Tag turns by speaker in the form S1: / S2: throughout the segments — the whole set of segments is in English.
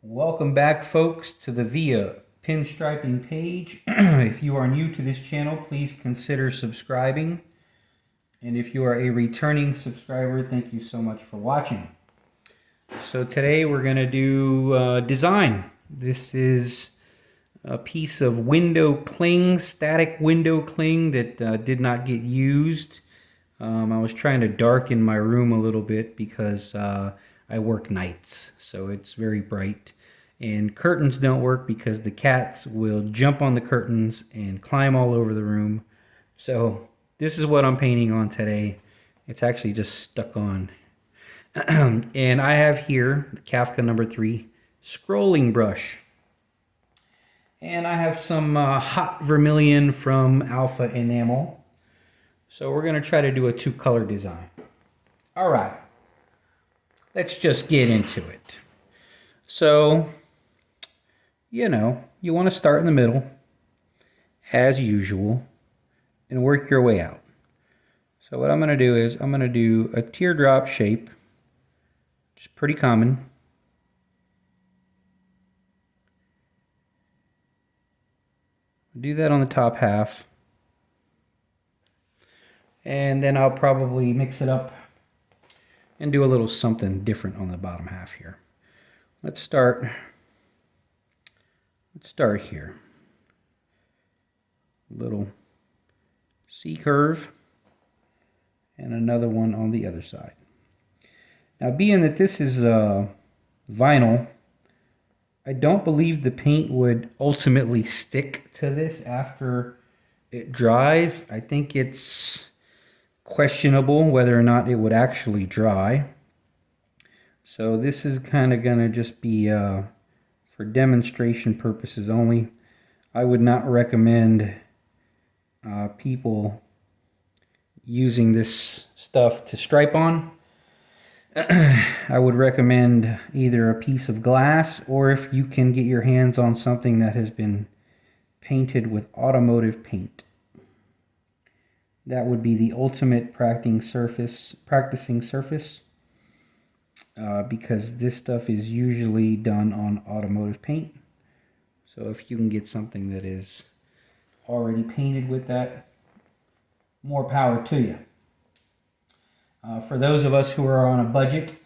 S1: Welcome back, folks, to the Via Pinstriping page. If you are new to this channel, please consider subscribing. And if you are a returning subscriber, thank you so much for watching. So today we're going to do design. This is a piece of window cling, static window cling that did not get used. I was trying to darken my room a little bit because I work nights, so it's very bright. And curtains don't work because the cats will jump on the curtains and climb all over the room. So this is what I'm painting on today. It's actually just stuck on. And I have here the Kafka number 3 scrolling brush. And I have some hot vermilion from Alpha Enamel. So we're going to try to do a 2-color design. All right. Let's just get into it. So, you want to start in the middle, as usual, and work your way out. So what I'm going to do is I'm going to do a teardrop shape, which is pretty common. Do that on the top half. And then I'll probably mix it up and do a little something different on the bottom half here. Let's start here. A little C curve and another one on the other side. Now, being that this is vinyl, I don't believe the paint would ultimately stick to this after it dries. I think it's questionable whether or not it would actually dry. So this is kind of going to just be for demonstration purposes only. I would not recommend people using this stuff to stripe on. I would recommend either a piece of glass, or if you can get your hands on something that has been painted with automotive paint. That would be the ultimate practicing surface, because this stuff is usually done on automotive paint. So if you can get something that is already painted with that, more power to you. For those of us who are on a budget,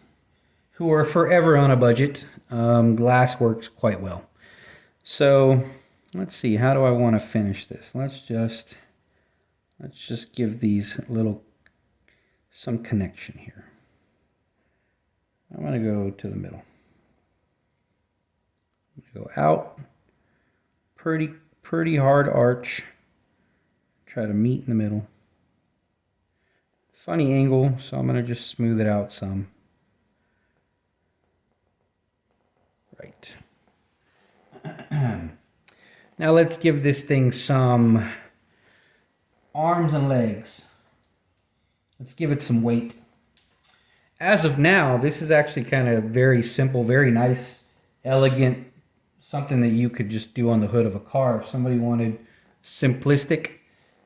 S1: who are forever on a budget, glass works quite well. So let's see, how do I want to finish this? Let's just give these some connection here. I'm going to go to the middle. I'm going to go out, pretty hard arch, try to meet in the middle. Funny angle, so I'm going to just smooth it out some. Right. Now let's give this thing some arms and legs. Let's give it some weight. As of now, this is actually kind of very simple, very nice, elegant, something that you could just do on the hood of a car if somebody wanted simplistic.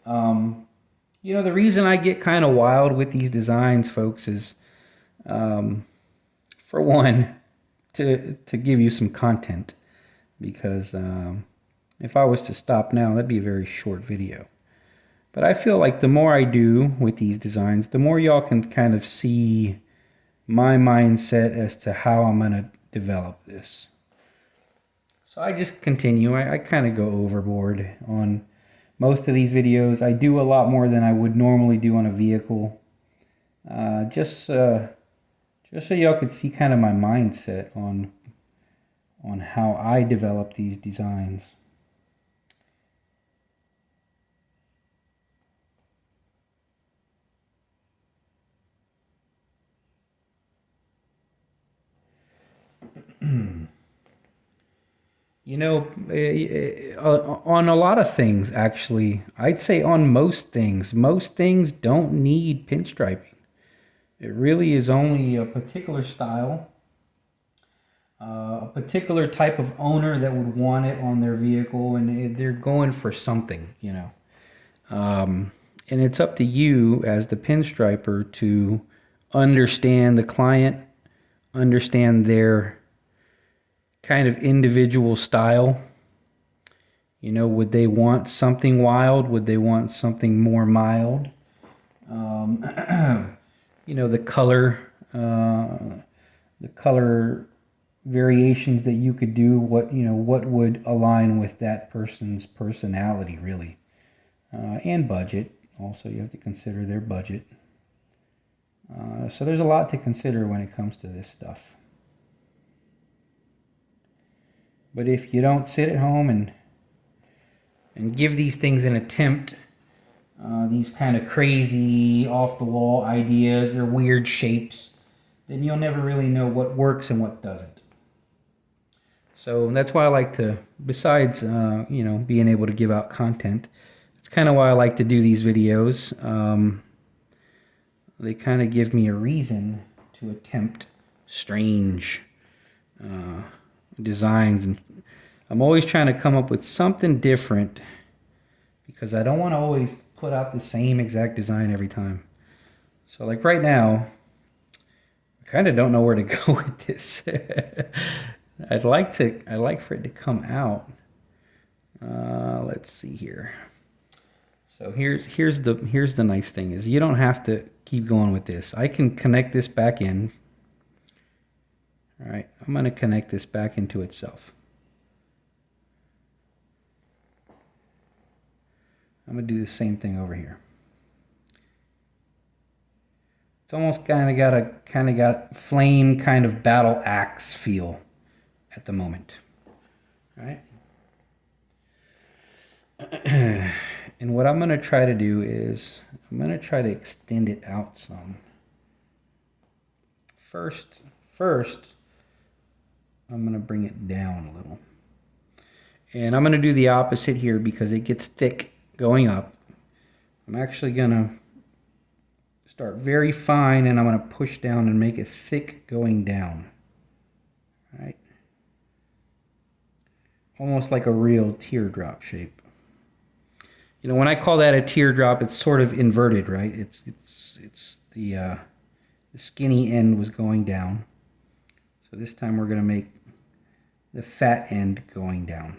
S1: The reason I get kind of wild with these designs, folks, is for one, to give you some content, because if I was to stop now, that'd be a very short video. But I feel like the more I do with these designs, the more y'all can kind of see my mindset as to how I'm going to develop this. So I just continue. I kind of go overboard on most of these videos. I do a lot more than I would normally do on a vehicle. Just so y'all could see kind of my mindset on how I develop these designs. On a lot of things, actually, I'd say on most things don't need pinstriping. It really is only a particular style, a particular type of owner that would want it on their vehicle, and they're going for something, and it's up to you as the pinstriper to understand the client, understand their kind of individual style. You know, would they want something wild? Would they want something more mild? You know, the color variations that you could do. What would align with that person's personality, really, and budget. Also, you have to consider their budget. So there's a lot to consider when it comes to this stuff. But if you don't sit at home and give these things an attempt, these kind of crazy off-the-wall ideas or weird shapes, then you'll never really know what works and what doesn't. So that's why I like to, besides being able to give out content, it's kind of why I like to do these videos. They kind of give me a reason to attempt strange designs, and I'm always trying to come up with something different because I don't want to always put out the same exact design every time. So like right now, I kind of don't know where to go with this. I'd like for it to come out. Let's see here. So here's the nice thing is you don't have to keep going with this. I can connect this back in. All right, I'm going to connect this back into itself. I'm going to do the same thing over here. It's almost kind of got flame kind of battle axe feel at the moment. All right. And what I'm going to try to do is I'm going to try to extend it out some. First, I'm going to bring it down a little. And I'm going to do the opposite here because it gets thick going up. I'm actually going to start very fine and I'm going to push down and make it thick going down. All right. Almost like a real teardrop shape. You know, when I call that a teardrop, it's sort of inverted, right? It's the skinny end was going down. So this time we're going to make the fat end going down.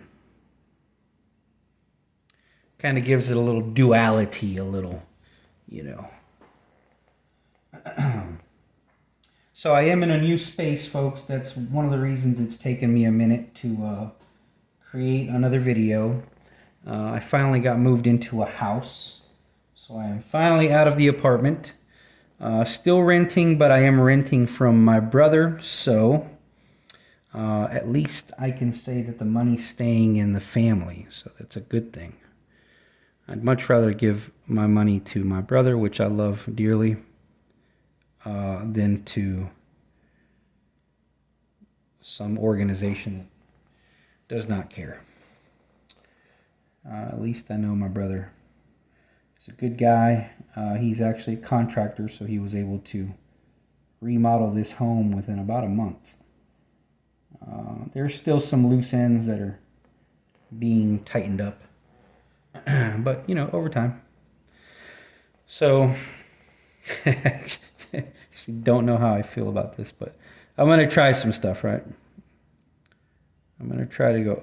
S1: Kind of gives it a little duality, a little, you know. So I am in a new space, folks. That's one of the reasons it's taken me a minute to create another video. I finally got moved into a house. So I am finally out of the apartment. Still renting, but I am renting from my brother. So at least I can say that the money's staying in the family. So that's a good thing. I'd much rather give my money to my brother, which I love dearly, than to some organization that does not care. At least I know my brother is a good guy. He's actually a contractor, so he was able to remodel this home within about a month. There's still some loose ends that are being tightened up. But, you know, over time. So, actually don't know how I feel about this, but I'm going to try some stuff, right? I'm going to try to go,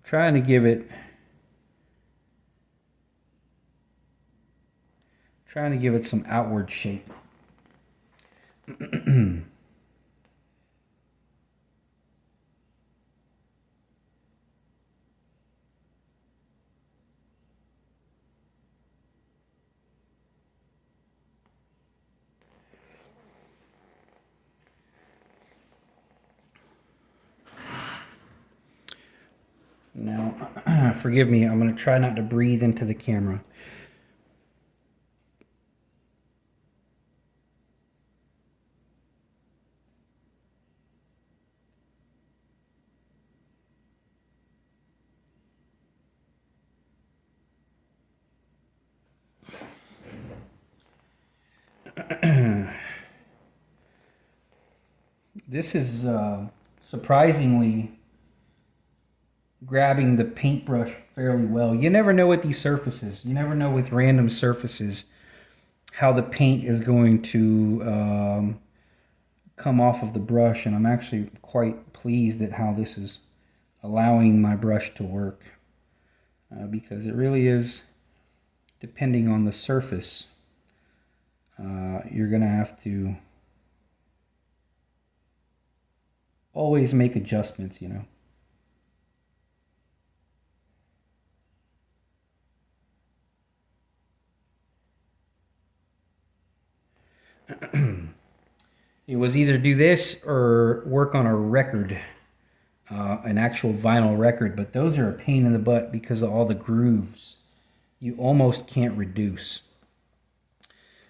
S1: trying to give it some outward shape. Now, forgive me, I'm going to try not to breathe into the camera. This is surprisingly grabbing the paintbrush fairly well. You never know with these surfaces. You never know with random surfaces how the paint is going to come off of the brush, and I'm actually quite pleased at how this is allowing my brush to work, because it really is, depending on the surface, you're going to have to always make adjustments, you know. It was either do this or work on a record, an actual vinyl record, but those are a pain in the butt because of all the grooves. You almost can't reduce.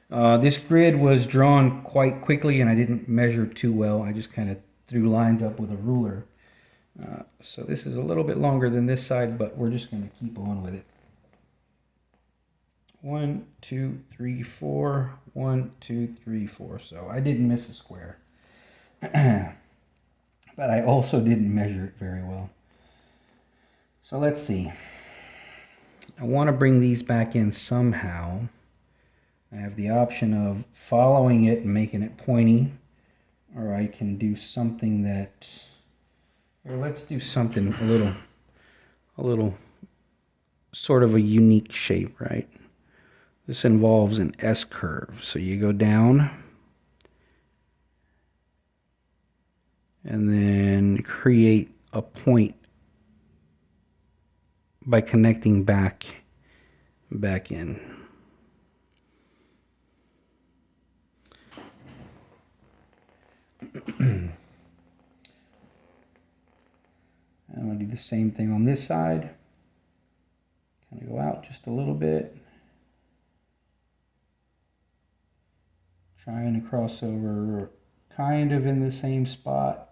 S1: This grid was drawn quite quickly, and I didn't measure too well. I just kind of threw lines up with a ruler. So this is a little bit longer than this side, but we're just going to keep on with it. 1, 2, 3, 4. 1, 2, 3, 4. So I didn't miss a square. But I also didn't measure it very well. So let's see. I want to bring these back in somehow. I have the option of following it and making it pointy, or I can do something that, or let's do something a little sort of a unique shape, right? This involves an S curve. So you go down and then create a point by connecting back in. I'm going to do the same thing on this side. Kind of go out just a little bit. Trying to cross over kind of in the same spot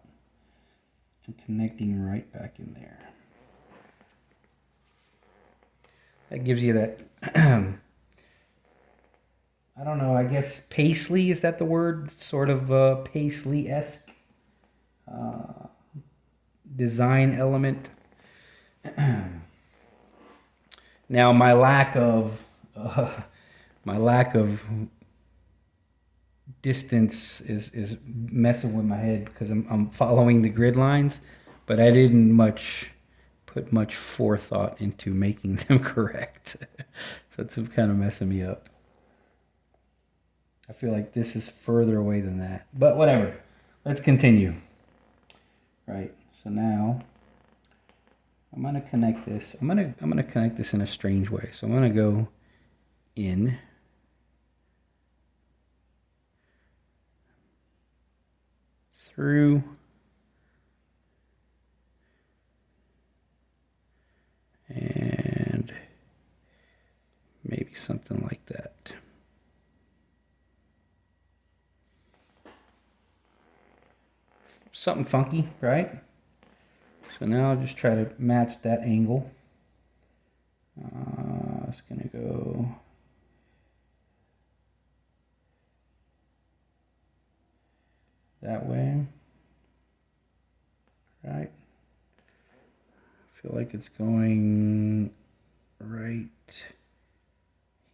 S1: and connecting right back in there. That gives you that, I don't know, I guess paisley, is that the word? Sort of paisley-esque design element. Now my lack of distance is messing with my head because I'm following the grid lines, but I didn't put much forethought into making them correct. So it's kind of messing me up. I feel like this is further away than that, but whatever. Let's continue. Right. So now I'm going to connect this. I'm going to connect this in a strange way. So I'm going to go in. Through. And maybe something like that. Something funky, right? So now I'll just try to match that angle. It's going to go that way, right? I feel like it's going right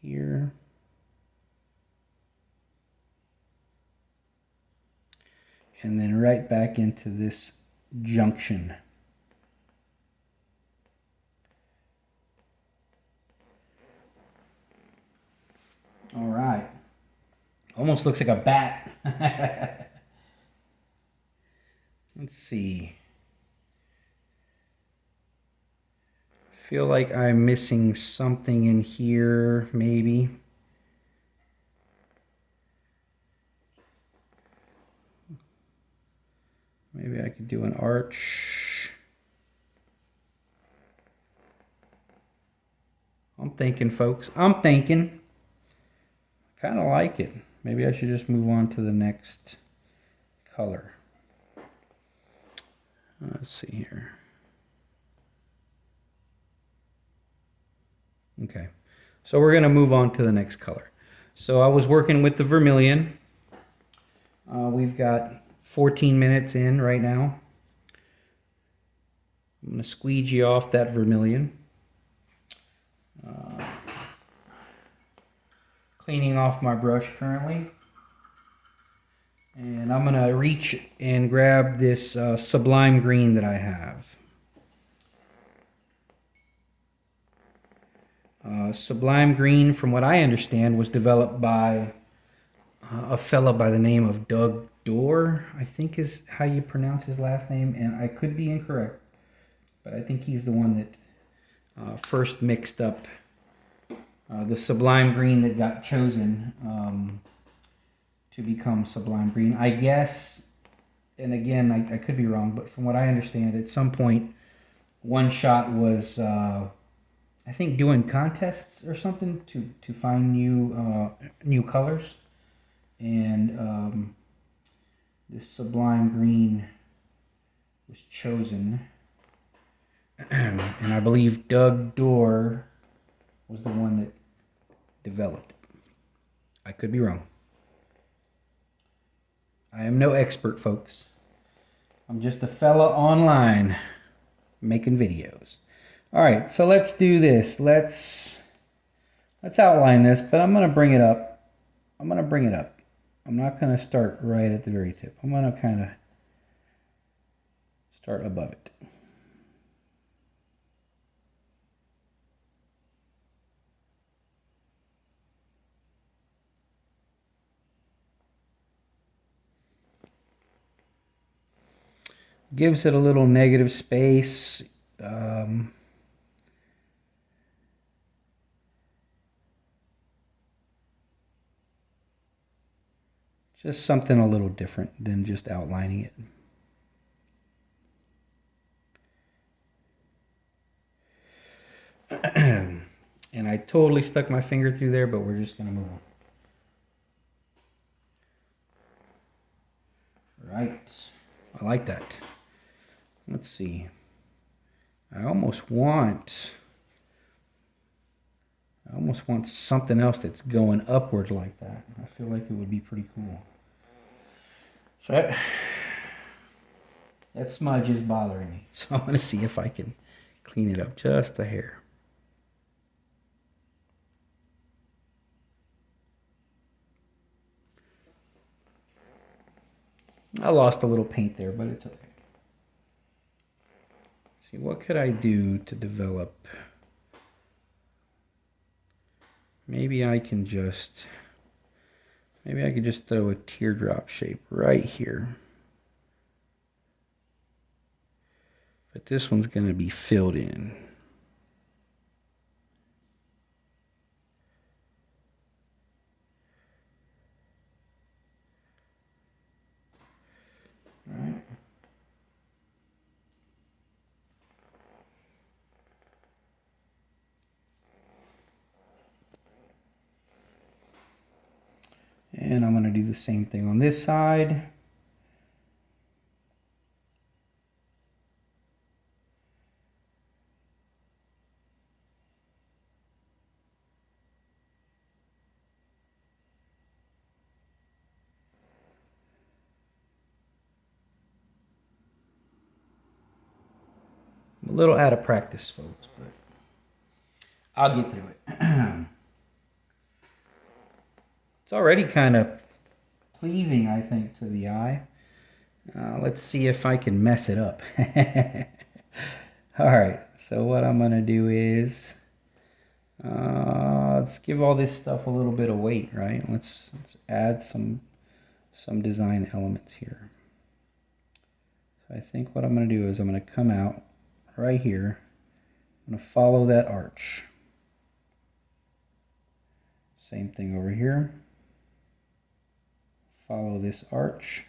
S1: here. And then right back into this junction. All right. Almost looks like a bat. Let's see. Feel like I'm missing something in here, maybe. Maybe I could do an arch. I'm thinking, folks. I'm thinking. Kind of like it. Maybe I should just move on to the next color. Let's see here. Okay. So we're going to move on to the next color. So I was working with the vermilion. We've got 14 minutes in right now. I'm going to squeegee off that vermilion. Cleaning off my brush currently. And I'm going to reach and grab this sublime green that I have. Sublime green, from what I understand, was developed by a fella by the name of Doug Dorr, I think is how you pronounce his last name, and I could be incorrect, but I think he's the one that first mixed up the sublime green that got chosen to become sublime green. I guess, and again, I could be wrong, but from what I understand, at some point, One Shot was, I think, doing contests or something to find new colors, and this sublime green was chosen, and I believe Doug Dorr was the one that developed it. I could be wrong. I am no expert, folks. I'm just a fella online making videos. All right, so let's do this. Let's outline this, but I'm going to bring it up. I'm not going to start right at the very tip. I'm going to kind of start above it. Gives it a little negative space. Just something a little different than just outlining it. And I totally stuck my finger through there, but we're just going to move on. Right. I like that. Let's see. I almost want something else that's going upward like that. I feel like it would be pretty cool. So that smudge is bothering me. So I'm going to see if I can clean it up just a hair. I lost a little paint there, but it's okay. Let's see, what could I do to develop? Maybe I could just throw a teardrop shape right here. But this one's going to be filled in. All right. And I'm going to do the same thing on this side. I'm a little out of practice, folks, but I'll get through it. It's already kind of pleasing, I think, to the eye. Let's see if I can mess it up. All right, so what I'm going to do is let's give all this stuff a little bit of weight, right? Let's add some design elements here. So I think what I'm going to do is I'm going to come out right here. I'm going to follow that arch. Same thing over here. Follow this arch.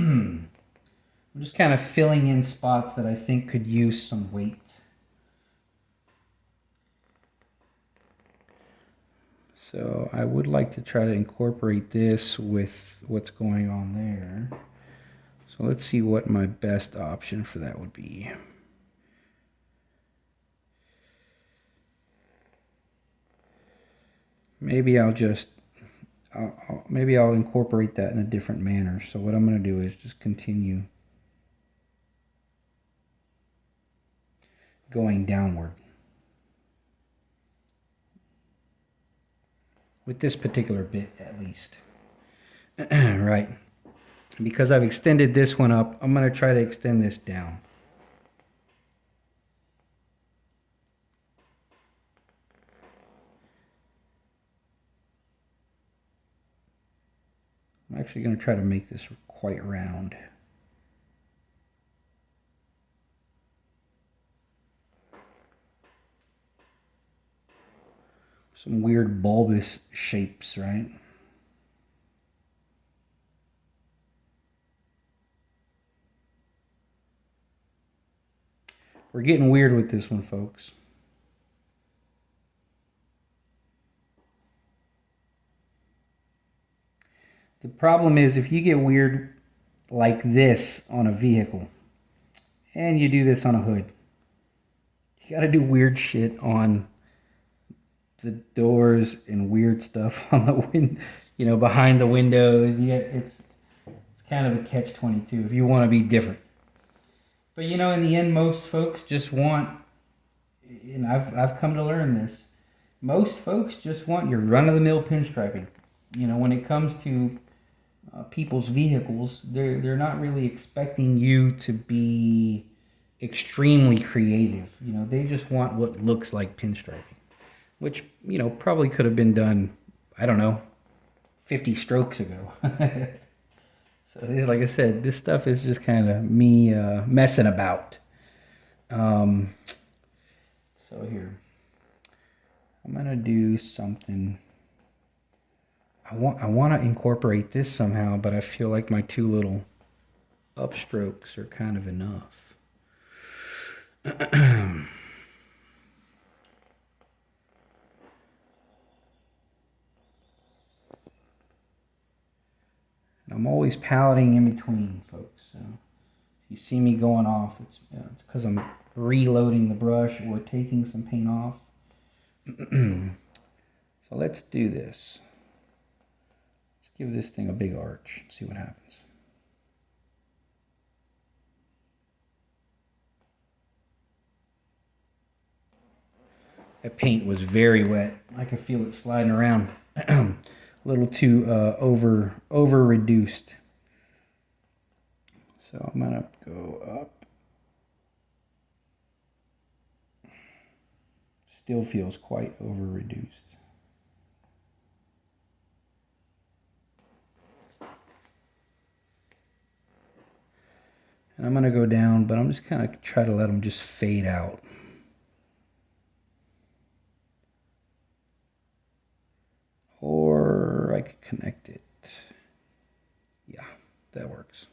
S1: I'm just kind of filling in spots that I think could use some weight. So I would like to try to incorporate this with what's going on there. So let's see what my best option for that would be. Maybe I'll incorporate that in a different manner. So what I'm going to do is just continue going downward with this particular bit, at least. Right. Because I've extended this one up, I'm going to try to extend this down. I'm actually going to try to make this quite round. Some weird bulbous shapes, right? We're getting weird with this one, folks. The problem is if you get weird like this on a vehicle, and you do this on a hood, you gotta do weird shit on the doors and weird stuff on the behind the windows. Yeah, it's kind of a catch-22 if you want to be different. But in the end, most folks just want, and I've come to learn this, most folks just want your run-of-the-mill pinstriping. When it comes to people's vehicles, they're not really expecting you to be extremely creative. They just want what looks like pinstriping, which probably could have been done, I don't know, 50 strokes ago. So like I said, this stuff is just kind of me messing about. So here, I'm gonna do something. I want to incorporate this somehow, but I feel like my two little upstrokes are kind of enough. I'm always paletting in between, folks. So if you see me going off, it's because I'm reloading the brush or taking some paint off. So let's do this. Let's give this thing a big arch and see what happens. That paint was very wet. I could feel it sliding around. A little too over reduced. So I'm gonna go up. Still feels quite over reduced. And I'm gonna go down, but I'm just kind of try to let them just fade out. Or I could connect it. Yeah, that works.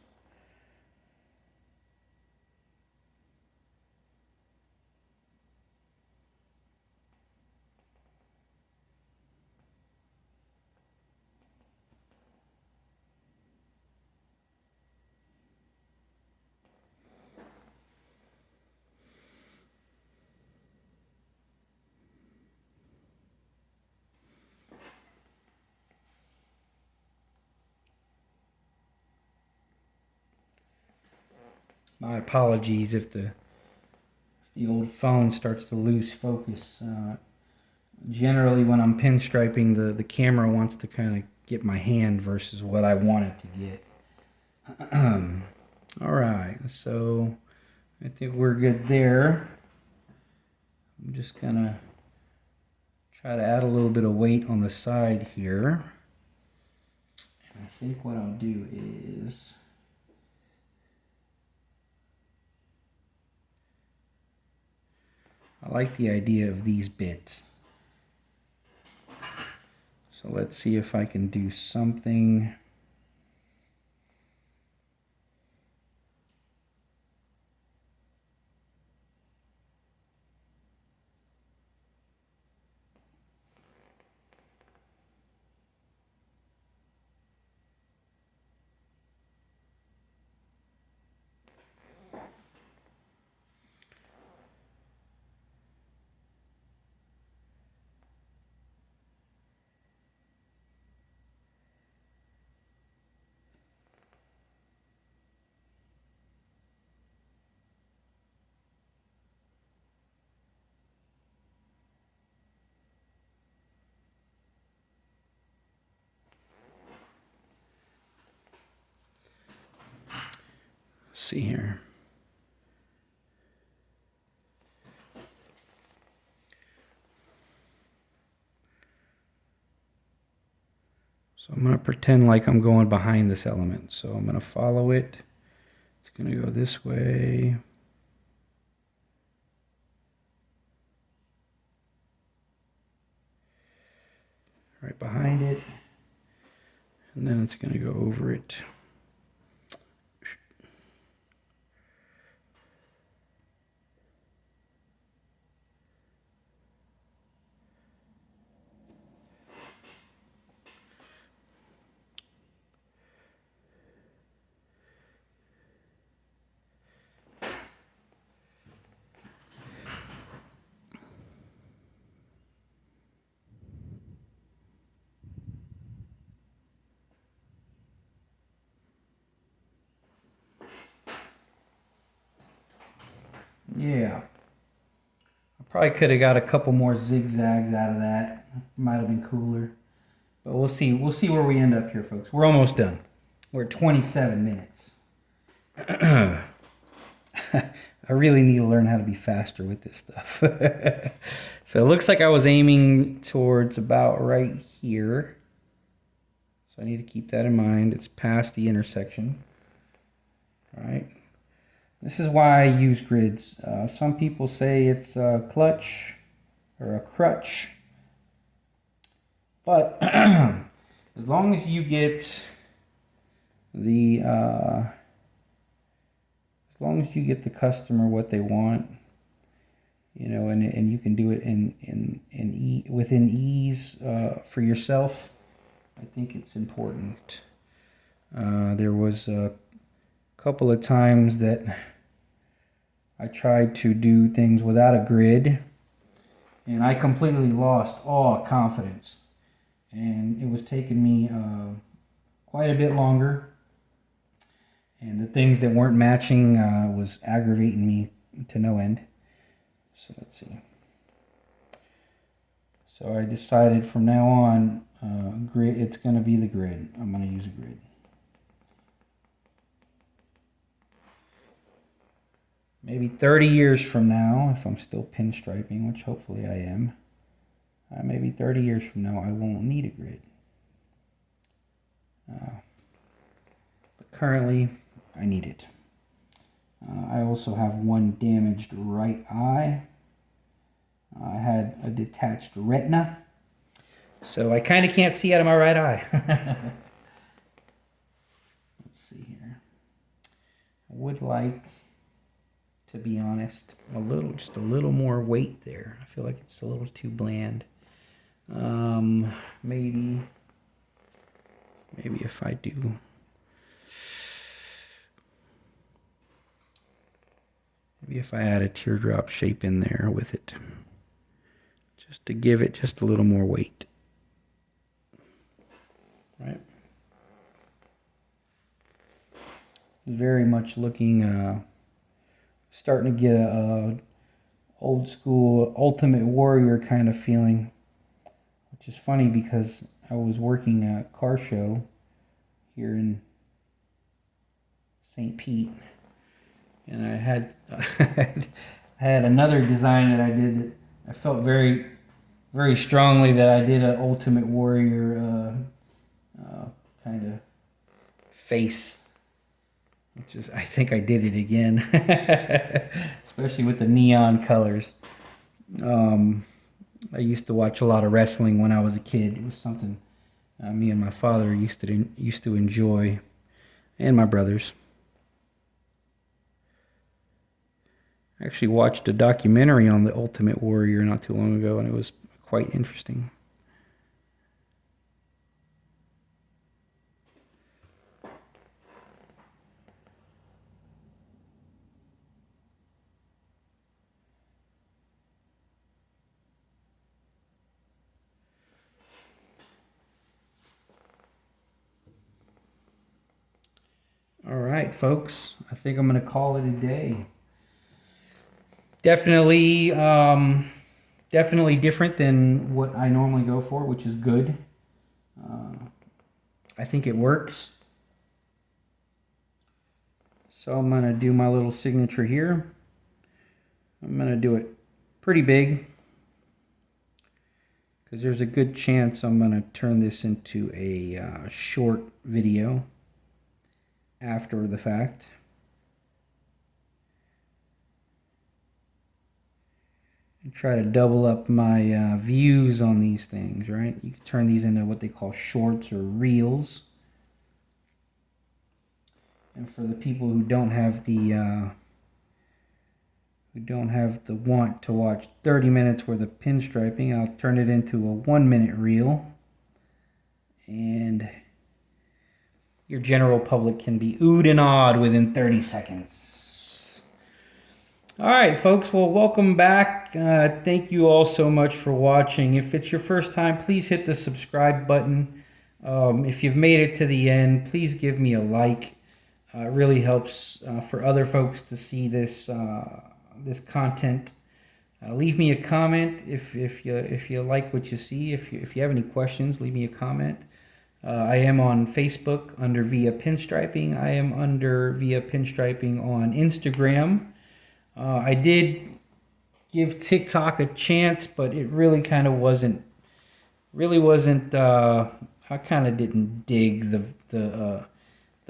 S1: My apologies if the old phone starts to lose focus. Generally, when I'm pinstriping, the camera wants to kind of get my hand versus what I want it to get. All right, so I think we're good there. I'm just gonna try to add a little bit of weight on the side here. And I think what I'll do is I like the idea of these bits. So let's see if I can do something. see here. So I'm going to pretend like I'm going behind this element. So I'm going to follow it. It's going to go this way. Right behind it. And then it's going to go over it. Yeah. I probably could have got a couple more zigzags out of that. Might have been cooler. But we'll see. We'll see where we end up here, folks. We're almost done. We're at 27 minutes. I really need to learn how to be faster with this stuff. So it looks like I was aiming towards about right here. So I need to keep that in mind. It's past the intersection. All right. This is why I use grids. Some people say it's a clutch or a crutch. But as long as you get the customer what they want, you know, and you can do it within ease for yourself, I think it's important. There was a couple of times that I tried to do things without a grid, and I completely lost all confidence. And it was taking me quite a bit longer. And the things that weren't matching was aggravating me to no end. So let's see. So I decided from now on, grid. It's going to be the grid. I'm going to use a grid. Maybe 30 years from now, if I'm still pinstriping, which hopefully I am, maybe 30 years from now, I won't need a grid. But currently, I need it. I also have one damaged right eye. I had a detached retina, so I kind of can't see out of my right eye. Let's see here. I would like, to be honest, just a little more weight there. I feel like it's a little too bland. Maybe if I do. Maybe if I add a teardrop shape in there with it, just to give it just a little more weight. Right? Very much looking, starting to get a old school Ultimate Warrior kind of feeling, which is funny because I was working at a car show here in St. Pete, and I had I had another design that I did that I felt very, very strongly that I did an Ultimate Warrior kind of face, which is, I think I did it again, especially with the neon colors. I used to watch a lot of wrestling when I was a kid. It was something me and my father used to enjoy, and my brothers. I actually watched a documentary on the Ultimate Warrior not too long ago, and it was quite interesting. All right, folks, I think I'm going to call it a day. Definitely different than what I normally go for, which is good. I think it works. So I'm going to do my little signature here. I'm going to do it pretty big, because there's a good chance I'm going to turn this into a short video after the fact. And try to double up my views on these things, right? You can turn these into what they call shorts or reels. And for the people who don't have the want to watch 30 minutes worth of pinstriping, I'll turn it into a 1-minute reel, and your general public can be oohed and awed within 30 seconds. All right, folks, well, welcome back. Thank you all so much for watching. If it's your first time, please hit the subscribe button. If you've made it to the end, please give me a like. It really helps for other folks to see this this content. Leave me a comment if you like what you see. If you have any questions, leave me a comment. I am on Facebook under Via Pinstriping. I am under Via Pinstriping on Instagram. I did give TikTok a chance, but it really kind of wasn't. I kind of didn't dig the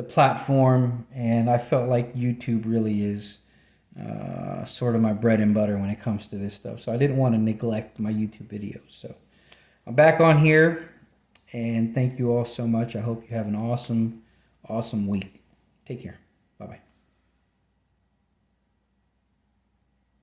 S1: platform, and I felt like YouTube really is sort of my bread and butter when it comes to this stuff. So I didn't want to neglect my YouTube videos. So I'm back on here, and thank you all so much. I hope you have an awesome week. Take care.